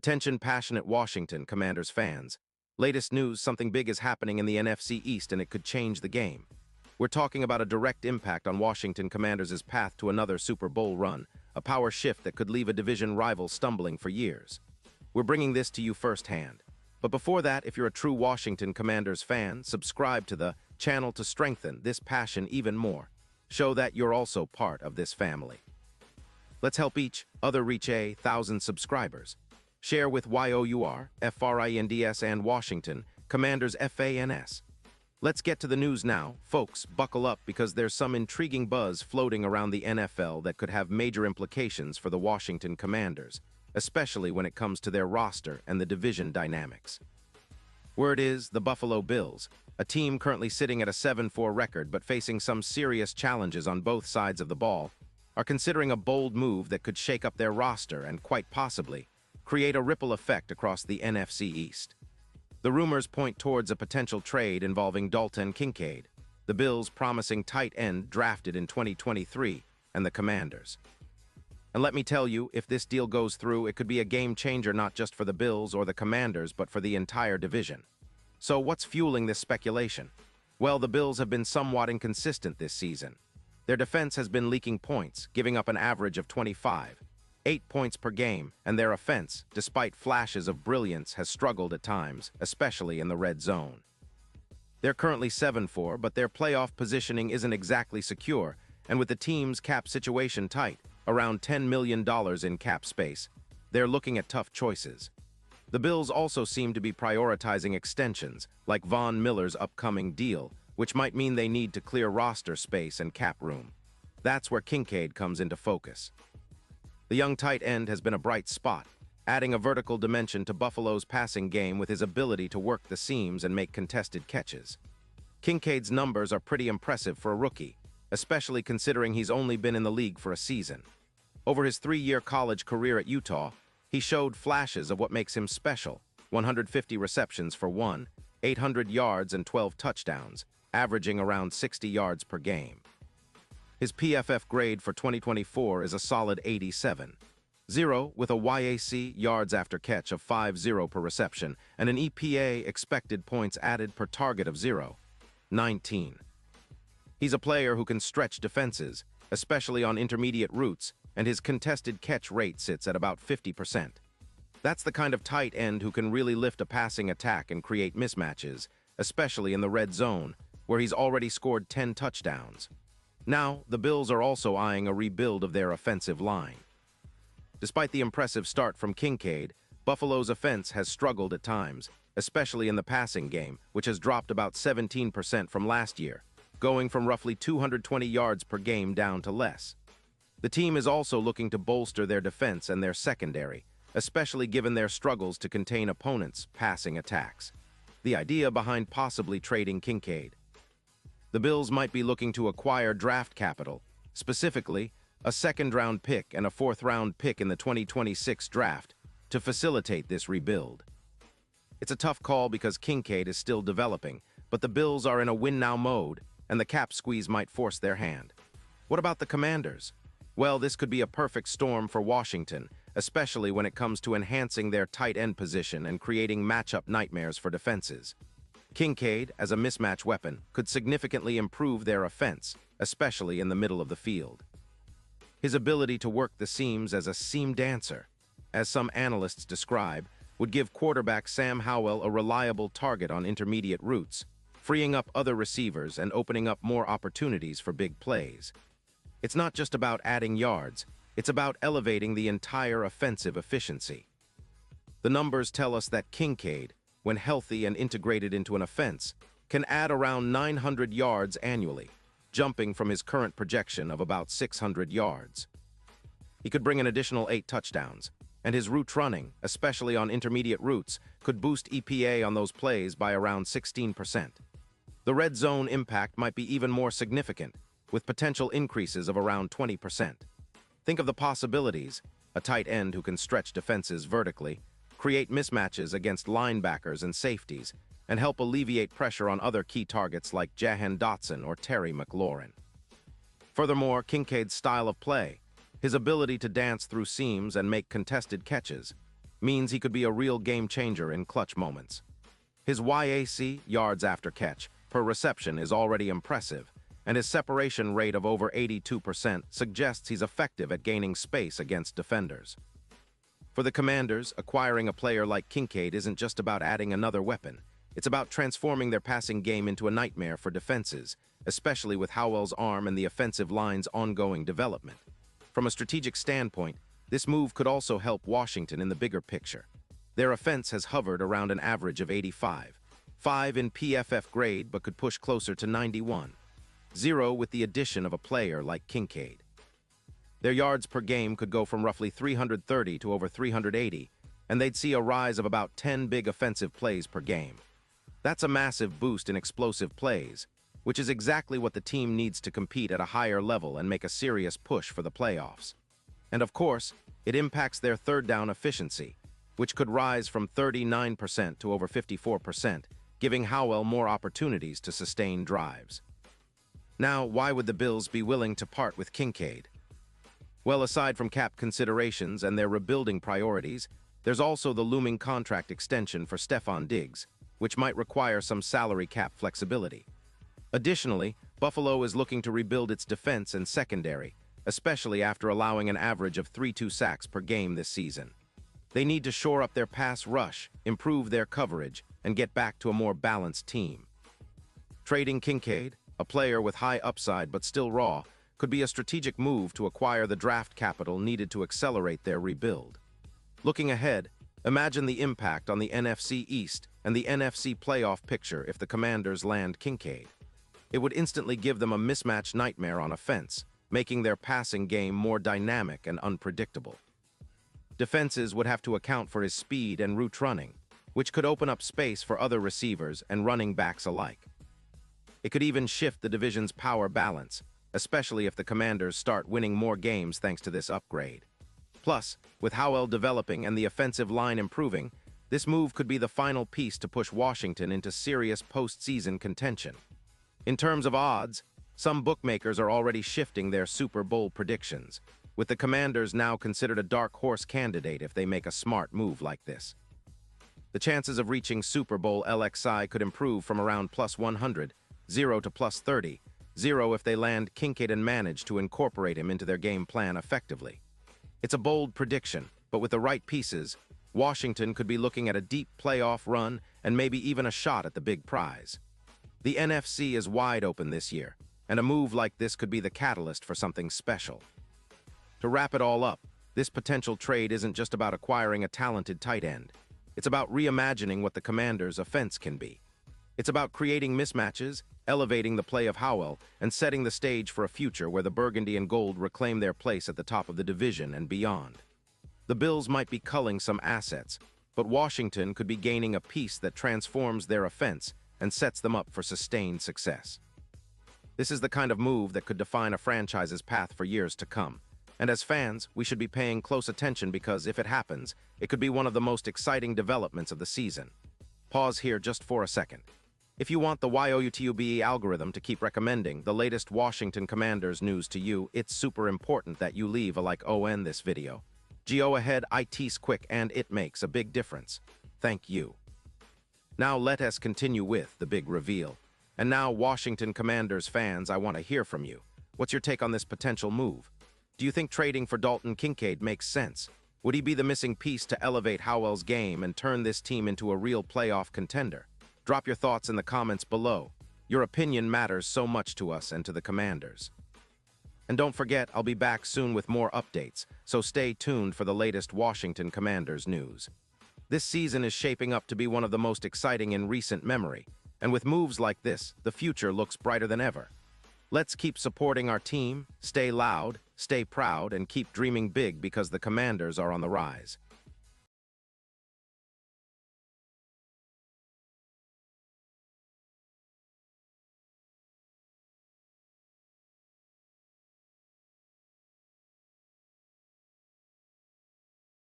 Attention passionate Washington Commanders fans. Latest news, something big is happening in the NFC East and it could change the game. We're talking about a direct impact on Washington Commanders' path to another Super Bowl run, a power shift that could leave a division rival stumbling for years. We're bringing this to you firsthand. But before that, if you're a true Washington Commanders fan, subscribe to the channel to strengthen this passion even more. Show that you're also part of this family. Let's help each other reach 1,000 subscribers. Share with YOUR, FRINDS and Washington, Commanders FANS. Let's get to the news now. Folks, buckle up because there's some intriguing buzz floating around the NFL that could have major implications for the Washington Commanders, especially when it comes to their roster and the division dynamics. Word is, the Buffalo Bills, a team currently sitting at a 7-4 record but facing some serious challenges on both sides of the ball, are considering a bold move that could shake up their roster and, quite possibly, create a ripple effect across the NFC East. The rumors point towards a potential trade involving Dalton Kincaid, the Bills' promising tight end drafted in 2023, and the Commanders. And let me tell you, if this deal goes through, it could be a game changer not just for the Bills or the Commanders, but for the entire division. So what's fueling this speculation? Well, the Bills have been somewhat inconsistent this season. Their defense has been leaking points, giving up an average of 25. 8 points per game, and their offense, despite flashes of brilliance, has struggled at times, especially in the red zone. They're currently 7-4, but their playoff positioning isn't exactly secure, and with the team's cap situation tight, around $10 million in cap space, they're looking at tough choices. The Bills also seem to be prioritizing extensions, like Von Miller's upcoming deal, which might mean they need to clear roster space and cap room. That's where Kincaid comes into focus. The young tight end has been a bright spot, adding a vertical dimension to Buffalo's passing game with his ability to work the seams and make contested catches. Kincaid's numbers are pretty impressive for a rookie, especially considering he's only been in the league for a season. Over his 3-year college career at Utah, he showed flashes of what makes him special: 150 receptions for 800 yards and 12 touchdowns, averaging around 60 yards per game. His PFF grade for 2024 is a solid 87.0, with a YAC yards after catch of 5.0 per reception and an EPA expected points added per target of 0.19. He's a player who can stretch defenses, especially on intermediate routes, and his contested catch rate sits at about 50%. That's the kind of tight end who can really lift a passing attack and create mismatches, especially in the red zone, where he's already scored 10 touchdowns. Now, the Bills are also eyeing a rebuild of their offensive line. Despite the impressive start from Kincaid, Buffalo's offense has struggled at times, especially in the passing game, which has dropped about 17% from last year, going from roughly 220 yards per game down to less. The team is also looking to bolster their defense and their secondary, especially given their struggles to contain opponents' passing attacks. The idea behind possibly trading Kincaid: the Bills might be looking to acquire draft capital, specifically a second-round pick and a fourth-round pick in the 2026 draft, to facilitate this rebuild. It's a tough call because Kincaid is still developing, but the Bills are in a win-now mode, and the cap squeeze might force their hand. What about the Commanders? Well, this could be a perfect storm for Washington, especially when it comes to enhancing their tight end position and creating matchup nightmares for defenses. Kincaid, as a mismatch weapon, could significantly improve their offense, especially in the middle of the field. His ability to work the seams as a seam dancer, as some analysts describe, would give quarterback Sam Howell a reliable target on intermediate routes, freeing up other receivers and opening up more opportunities for big plays. It's not just about adding yards, it's about elevating the entire offensive efficiency. The numbers tell us that Kincaid, when healthy and integrated into an offense, can add around 900 yards annually, jumping from his current projection of about 600 yards. He could bring an additional 8 touchdowns, and his route running, especially on intermediate routes, could boost EPA on those plays by around 16%. The red zone impact might be even more significant, with potential increases of around 20%. Think of the possibilities: a tight end who can stretch defenses vertically, create mismatches against linebackers and safeties, and help alleviate pressure on other key targets like Jahan Dotson or Terry McLaurin. Furthermore, Kincaid's style of play, his ability to dance through seams and make contested catches, means he could be a real game changer in clutch moments. His YAC, yards after catch, per reception is already impressive, and his separation rate of over 82% suggests he's effective at gaining space against defenders. For the Commanders, acquiring a player like Kincaid isn't just about adding another weapon. It's about transforming their passing game into a nightmare for defenses, especially with Howell's arm and the offensive line's ongoing development. From a strategic standpoint, this move could also help Washington in the bigger picture. Their offense has hovered around an average of 85, 5 in PFF grade but could push closer to 91, 0 with the addition of a player like Kincaid. Their yards per game could go from roughly 330 to over 380, and they'd see a rise of about 10 big offensive plays per game. That's a massive boost in explosive plays, which is exactly what the team needs to compete at a higher level and make a serious push for the playoffs. And of course, it impacts their third down efficiency, which could rise from 39% to over 54%, giving Howell more opportunities to sustain drives. Now, why would the Bills be willing to part with Kincaid? Well, aside from cap considerations and their rebuilding priorities, there's also the looming contract extension for Stefon Diggs, which might require some salary cap flexibility. Additionally, Buffalo is looking to rebuild its defense and secondary, especially after allowing an average of 3-2 sacks per game this season. They need to shore up their pass rush, improve their coverage, and get back to a more balanced team. Trading Kincaid, a player with high upside but still raw, could be a strategic move to acquire the draft capital needed to accelerate their rebuild. Looking ahead, imagine the impact on the NFC East and the NFC playoff picture if the Commanders land Kincaid. It would instantly give them a mismatch nightmare on offense, making their passing game more dynamic and unpredictable. Defenses would have to account for his speed and route running, which could open up space for other receivers and running backs alike. It could even shift the division's power balance, especially if the Commanders start winning more games thanks to this upgrade. Plus, with Howell developing and the offensive line improving, this move could be the final piece to push Washington into serious postseason contention. In terms of odds, some bookmakers are already shifting their Super Bowl predictions, with the Commanders now considered a dark horse candidate if they make a smart move like this. The chances of reaching Super Bowl LXI could improve from around plus 100, 0 to plus 30, 0 if they land Kincaid and manage to incorporate him into their game plan effectively. It's a bold prediction, but with the right pieces, Washington could be looking at a deep playoff run and maybe even a shot at the big prize. The NFC is wide open this year, and a move like this could be the catalyst for something special. To wrap it all up, this potential trade isn't just about acquiring a talented tight end. It's about reimagining what the Commanders' offense can be. It's about creating mismatches, elevating the play of Howell, and setting the stage for a future where the burgundy and gold reclaim their place at the top of the division and beyond. The Bills might be culling some assets, but Washington could be gaining a piece that transforms their offense and sets them up for sustained success. This is the kind of move that could define a franchise's path for years to come. And as fans, we should be paying close attention because if it happens, it could be one of the most exciting developments of the season. Pause here just for a second. If you want the YOUTUBE algorithm to keep recommending the latest Washington Commanders news to you, it's super important that you leave a like on this video. Go ahead, it's quick and it makes a big difference. Thank you. Now let us continue with the big reveal. And now, Washington Commanders fans, I want to hear from you. What's your take on this potential move? Do you think trading for Dalton Kincaid makes sense? Would he be the missing piece to elevate Howell's game and turn this team into a real playoff contender? Drop your thoughts in the comments below. Your opinion matters so much to us and to the Commanders. And don't forget, I'll be back soon with more updates, so stay tuned for the latest Washington Commanders news. This season is shaping up to be one of the most exciting in recent memory, and with moves like this, the future looks brighter than ever. Let's keep supporting our team, stay loud, stay proud, and keep dreaming big because the Commanders are on the rise.